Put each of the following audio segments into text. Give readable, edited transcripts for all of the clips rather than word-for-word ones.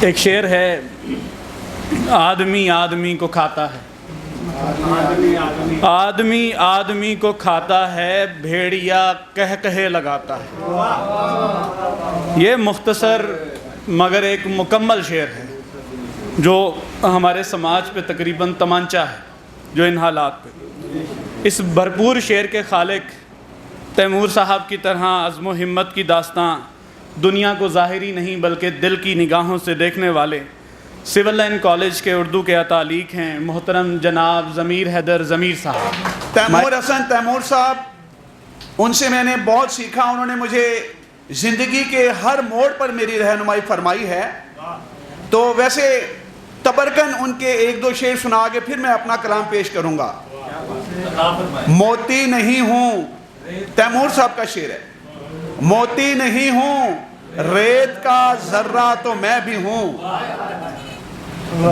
ایک شعر ہے، آدمی آدمی کو کھاتا ہے، آدمی آدمی کو کھاتا ہے، بھیڑیا کہہ کہے لگاتا ہے۔ یہ مختصر مگر ایک مکمل شعر ہے جو ہمارے سماج پہ تقریباً تمانچہ ہے، جو ان حالات پہ۔ اس بھرپور شعر کے خالق تیمور صاحب کی طرح عزم و ہمت کی داستاں دنیا کو ظاہری نہیں بلکہ دل کی نگاہوں سے دیکھنے والے سول لائن کالج کے اردو کے اتالیق ہیں محترم جناب ضمیر حیدر ضمیر صاحب۔ تیمور حسن تیمور صاحب، ان سے میں نے بہت سیکھا، انہوں نے مجھے زندگی کے ہر موڑ پر میری رہنمائی فرمائی ہے۔ تو ویسے تبرکن ان کے ایک دو شعر سنا کے پھر میں اپنا کلام پیش کروں گا۔ موتی نہیں ہوں، تیمور صاحب کا شعر ہے، موتی نہیں ہوں، ریت کا ذرہ تو میں بھی ہوں،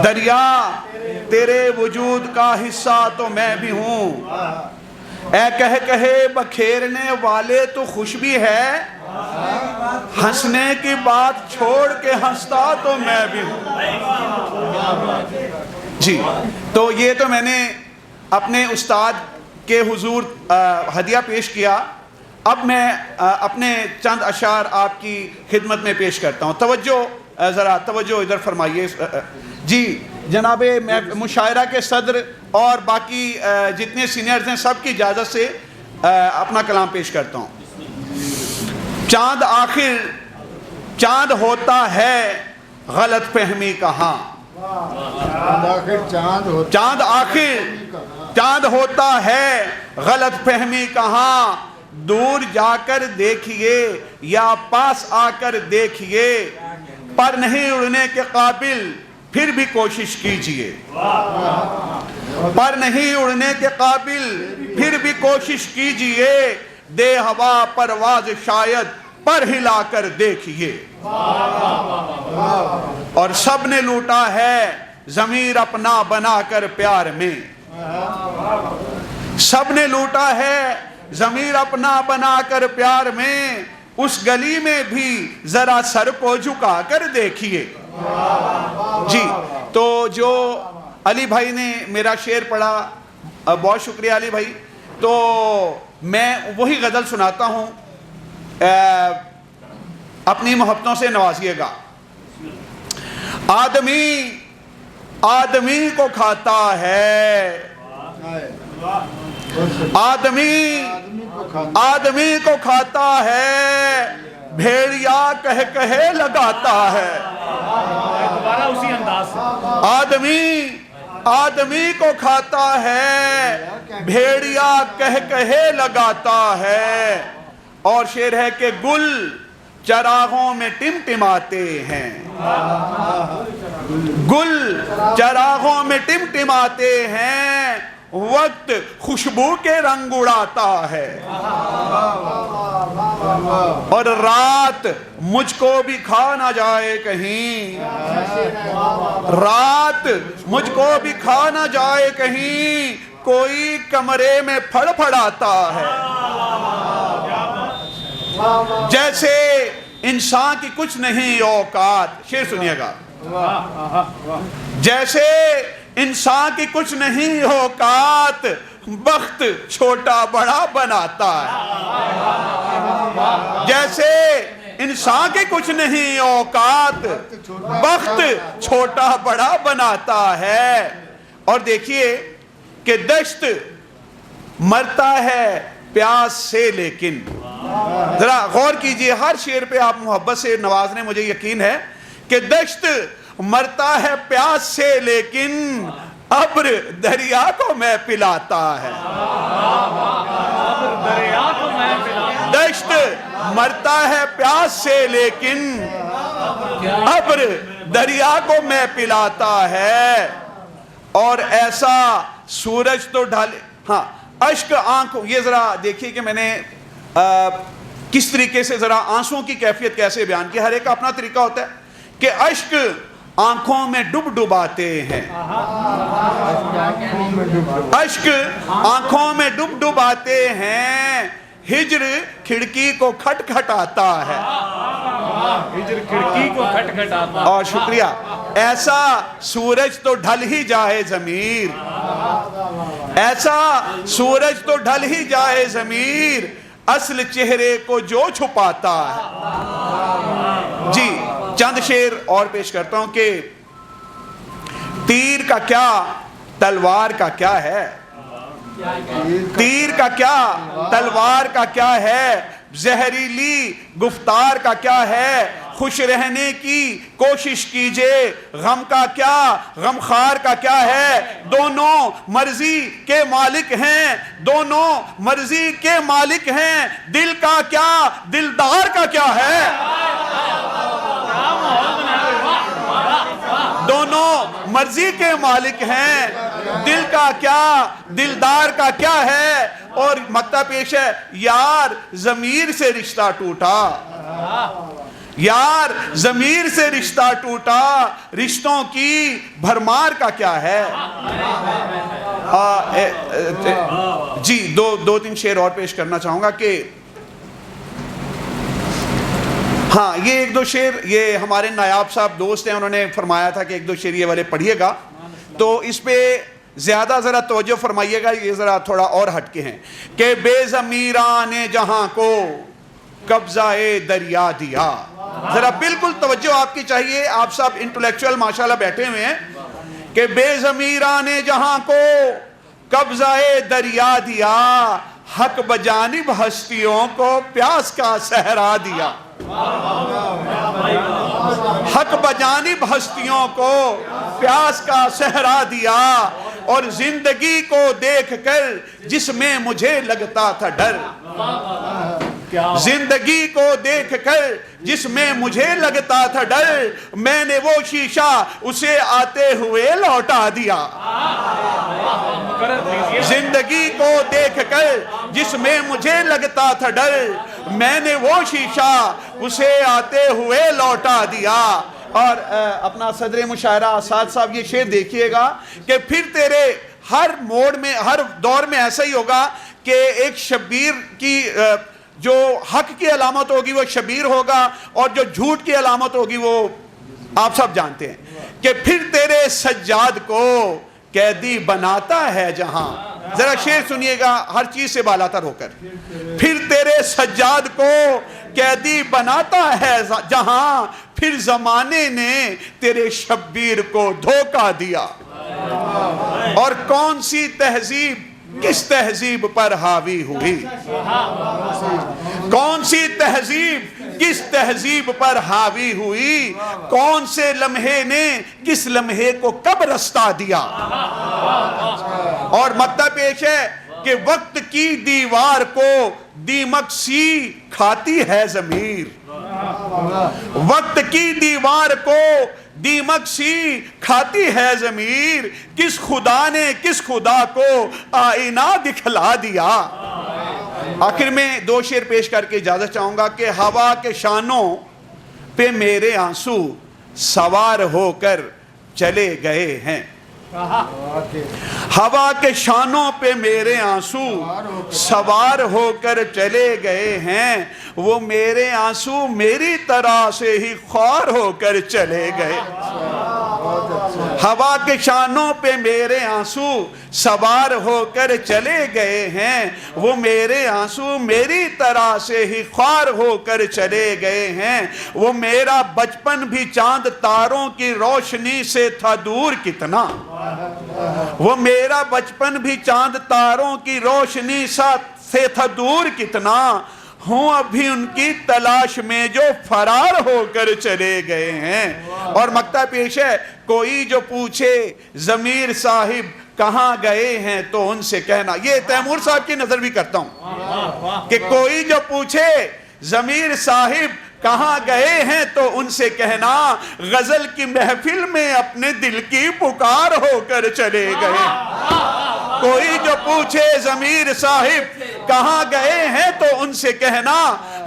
دریا تیرے وجود کا حصہ تو میں بھی ہوں، اے کہہ کہے بکھیرنے والے تو خوش بھی ہے، ہنسنے کی بات چھوڑ کے ہنستا تو میں بھی ہوں۔ جی، تو یہ تو میں نے اپنے استاد کے حضور ہدیہ پیش کیا۔ اب میں اپنے چند اشعار آپ کی خدمت میں پیش کرتا ہوں۔ توجہ، ذرا توجہ ادھر فرمائیے۔ جی جناب مشاعرہ کے صدر اور باقی جتنے سینئرز ہیں سب کی اجازت سے اپنا کلام پیش کرتا ہوں۔ چاند آخر چاند ہوتا ہے، غلط فہمی کہاں، چاند آخر چاند ہوتا ہے، غلط فہمی کہاں، دور جا کر دیکھیے یا پاس آ کر دیکھیے، پر نہیں اڑنے کے قابل پھر بھی کوشش کیجئے، پر نہیں اڑنے کے قابل پھر بھی کوشش کیجئے، دے ہوا پرواز شاید پر ہلا کر دیکھیے۔ اور سب نے لوٹا ہے ضمیر اپنا بنا کر پیار میں، سب نے لوٹا ہے ضمیر اپنا بنا کر پیار میں، اس گلی میں بھی ذرا سر کو جھکا کر دیکھیے۔ جی، تو جو علی بھائی نے میرا شعر پڑھا، بہت شکریہ علی بھائی۔ تو میں وہی غزل سناتا ہوں، اپنی محبتوں سے نوازیے گا۔ آدمی آدمی کو کھاتا ہے، آدمی آدمی کو کھاتا ہے، بھیڑیا کہہ کہے لگاتا ہے۔ آدمی آدمی کو کھاتا ہے، بھیڑیا کہہ کہے لگاتا ہے۔ اور شعر ہے کہ گل چراغوں میں ٹمٹماتے ہیں، گل چراغوں میں ٹمٹماتے ہیں، وقت خوشبو کے رنگ اڑاتا ہے۔ اور رات مجھ کو بھی کھا نہ جائے کہیں، رات مجھ کو بھی کھا نہ جائے کہیں، کوئی کمرے میں پھڑ پھڑاتا ہے۔ جیسے انسان کی کچھ نہیں اوقات، شعر سنیے گا، جیسے انسان کی کچھ نہیں اوقات، بخت چھوٹا بڑا بناتا ہے۔ جیسے انسان کی کچھ نہیں اوقات، بخت چھوٹا بڑا بناتا ہے۔ اور دیکھیے کہ دشت مرتا ہے پیاس سے لیکن، ذرا غور کیجئے، ہر شعر پہ آپ محبت سے نوازنے، مجھے یقین ہے کہ دشت مرتا ہے پیاس سے لیکن، ابر دریا کو میں پلاتا ہے۔ دشت مرتا ہے پیاس سے لیکن، ابر دریا کو میں پلاتا ہے۔ اور ایسا سورج تو ڈھالے، ہاں اشک آنکھوں، یہ ذرا دیکھیے کہ میں نے کس طریقے سے ذرا آنسوں کی کیفیت کیسے بیان کی۔ ہر ایک کا اپنا طریقہ ہوتا ہے کہ اشک آنکھوں میں ڈب ڈباتے ہیں، اشک آنکھوں میں ڈب ڈباتے ہیں، ہجر کھڑکی کو کھٹ کھٹاتا ہے۔ ہجر کھڑکی کو کھٹکھٹاتا. اور شکریہ. ایسا سورج تو ڈھل ہی جائے ضمیر, ایسا سورج تو ڈھل ہی جائے ضمیر, اصل چہرے کو جو چھپاتا ہے. جی چند شعر اور پیش کرتا ہوں کہ تیر کا کیا تلوار کا کیا ہے, تیر کا کیا تلوار کا کیا ہے, زہریلی گفتار کا کیا ہے, خوش رہنے کی کوشش کیجئے, غم کا کیا غمخوار کا کیا ہے, دونوں مرضی کے مالک ہیں, دونوں مرضی کے مالک ہیں, دل کا کیا دلدار کا کیا ہے, دونوں مرضی کے مالک ہیں, دل کا کیا دلدار کا کیا ہے. اور مقطع پیش ہے, یار ضمیر سے رشتہ ٹوٹا, یار ضمیر سے رشتہ ٹوٹا, رشتوں کی بھرمار کا کیا ہے. جی دو تین شعر اور پیش کرنا چاہوں گا کہ ہاں یہ ایک دو شعر, یہ ہمارے نایاب صاحب دوست ہیں, انہوں نے فرمایا تھا کہ ایک دو شعر یہ والے پڑھیے گا, تو اس پہ زیادہ ذرا توجہ فرمائیے گا, یہ ذرا تھوڑا اور ہٹ کے ہیں کہ بے ضمیران نے جہاں کو قبضہ دریا دیا. ذرا بالکل توجہ آپ کی چاہیے, آپ سب انٹلیکچوئل ماشاءاللہ بیٹھے ہوئے ہیں, کہ بے ضمیران نے جہاں کو قبضہ دریا دیا, حق بجانب ہستیوں کو پیاس کا صحرا دیا. حق بجانب ہستیوں کو پیاس کا صحرا دیا, اور زندگی کو دیکھ کر جس میں مجھے لگتا تھا ڈر, زندگی کو دیکھ کر جس میں مجھے لگتا تھا ڈر, میں نے وہ شیشہ اسے آتے ہوئے لوٹا دیا. زندگی کو دیکھ کر جس میں مجھے لگتا تھا ڈر, میں نے وہ شیشہ اسے آتے ہوئے لوٹا دیا. اور اپنا صدر مشاعرہ اساد صاحب یہ شعر دیکھیے گا کہ پھر تیرے ہر موڑ میں, ہر دور میں ایسا ہی ہوگا کہ ایک شبیر کی جو حق کی علامت ہوگی وہ شبیر ہوگا, اور جو جھوٹ کی علامت ہوگی وہ آپ سب جانتے ہیں کہ پھر تیرے سجاد کو قیدی بناتا ہے جہاں. ذرا شعر سنیے گا ہر چیز سے بالاتر ہو کر, پھر تیرے سجاد کو قیدی بناتا ہے جہاں, پھر زمانے نے تیرے شبیر کو دھوکہ دیا. اور کون سی تہذیب کس تہذیب پر حاوی ہوئی, کون سی تہذیب کس تہذیب پر حاوی ہوئی, کون سے لمحے نے کس لمحے کو کب رستہ دیا. اور مقطع پیش ہے کہ وقت کی دیوار کو دیمک سی کھاتی ہے ضمیر, وقت کی دیوار کو دیمک سی کھاتی ہے ضمیر, کس خدا نے کس خدا کو آئینہ دکھلا دیا. آخر میں دو شعر پیش کر کے اجازت چاہوں گا کہ ہوا کے شانوں پہ میرے آنسو سوار ہو کر چلے گئے ہیں, ہوا کے شانوں پہ میرے آنسو سوار ہو کر چلے گئے ہیں, وہ میرے آنسو میری طرح سے ہی خوار ہو کر چلے گئے. ہوا کے شانوں پہ میرے آنسو سوار ہو کر چلے گئے ہیں, وہ میرے آنسو میری طرح سے ہی خوار ہو کر چلے گئے ہیں, وہ میرا بچپن بھی چاند تاروں کی روشنی سے تھا دور کتنا, وہ میرا بچپن بھی چاند تاروں کی روشنی سے تھا دور کتنا, ہوں ابھی ان کی تلاش میں جو فرار ہو کر چلے گئے ہیں. اور مقطع پیش ہے, کوئی جو پوچھے ضمیر صاحب کہاں گئے ہیں تو ان سے کہنا. یہ تیمور صاحب کی نظر بھی کرتا ہوں کہ کوئی جو پوچھے ضمیر صاحب کہاں گئے ہیں تو ان سے کہنا, غزل کی محفل میں اپنے دل کی پکار ہو کر چلے گئے. کوئی جو پوچھے ضمیر صاحب کہاں گئے ہیں تو ان سے کہنا,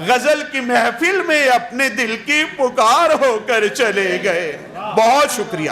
غزل کی محفل میں اپنے دل کی پکار ہو کر چلے گئے. بہت شکریہ.